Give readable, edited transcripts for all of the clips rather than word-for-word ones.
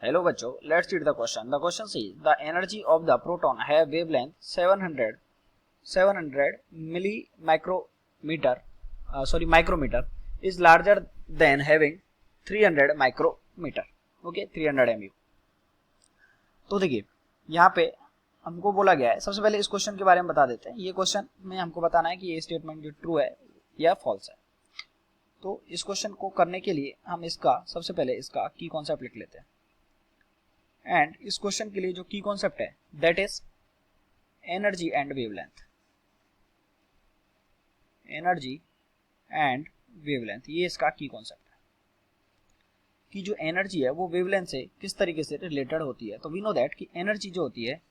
Hello बच्चों, let's read the question. The question is the energy of the proton have wavelength 700 milli micrometre micrometre is larger than having 300 micrometre. Okay, 300 MU. तो देखिए यहाँ पे हमको बोला गया है, सबसे पहले इस क्वेश्चन के बारे में बता देते हैं. ये क्वेश्चन में हमको बताना है कि ये स्टेटमेंट जो ट्रू है या फॉल्स है. तो इस क्वेश्चन को करने के लिए हम इसका सबसे पहले इसका की कॉन्सेप्ट लिख लेते हैं. एंड इस क्वेश्चन के लिए जो की कॉन्सेप्ट है that is energy and wavelength. Energy and wavelength, ये इसका की कॉन्सेप्ट है कि जो एनर्जी है वो वेवलेंथ से किस तरीके से रिलेटेड होती है. तो वी नो दैट कि एनर्जी जो होती है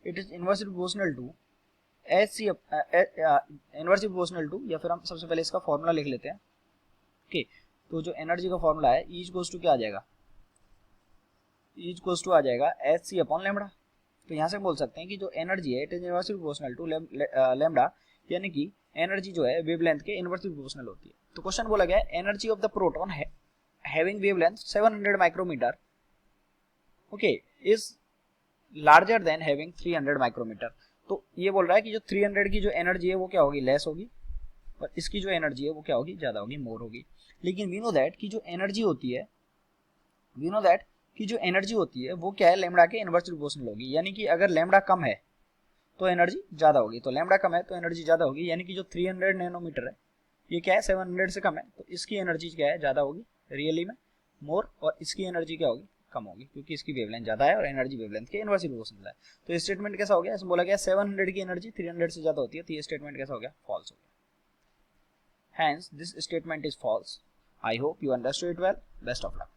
it is inversely proportional to H inversely proportional to, या फिर हम सबसे पहले इसका फॉर्मूला लिख लेते हैं. ओके, तो जो एनर्जी का फॉर्मूला है E इक्वल्स टू क्या आ जाएगा, E इक्वल्स टू आ जाएगा Hc अपॉन लैम्बडा. तो यहाँ से बोल सकते हैं कि जो एनर्जी है it is inversely proportional to lambda, यानी कि एनर्जी जो है वेवलेंथ के इनवर्सली प्रोपोर्शनल होती है. तो क्वेश्चन बोला गया है energy of the proton having wavelength 700 micrometre okay is larger than having 300 micrometre. तो ये बोल रहा है कि जो 300 की जो एनर्जी है वो क्या होगी, लेस होगी, और इसकी जो एनर्जी है वो क्या होगी, ज्यादा होगी, मोर होगी. लेकिन वी नो दैट कि जो एनर्जी होती है वो क्या है, लैम्बडा के इनवर्सली प्रोपोर्शनल होगी. यानी कि अगर लैम्बडा कम है तो एनर्जी ज्यादा होगी, तो लैम्बडा कम है तो एनर्जी ज्यादा होगी. यानी कि जो 300 नैनोमीटर है ये क्या है, 700 से कम है, तो इसकी एनर्जी क्या है, ज्यादा होगी रियली में, मोर, और इसकी एनर्जी क्या होगी, कम होगी, क्योंकि इसकी वेवलेंथ ज्यादा है और एनर्जी वेवलेंथ के इनवर्सली प्रोपोर्शनल है. तो ये स्टेटमेंट कैसा हो गया, इसमें बोला गया 700 की एनर्जी 300 से ज्यादा होती है, तो ये स्टेटमेंट कैसा हो गया, फॉल्स हो गया. Hence this statement is false. I hope you understood it well. Best of luck.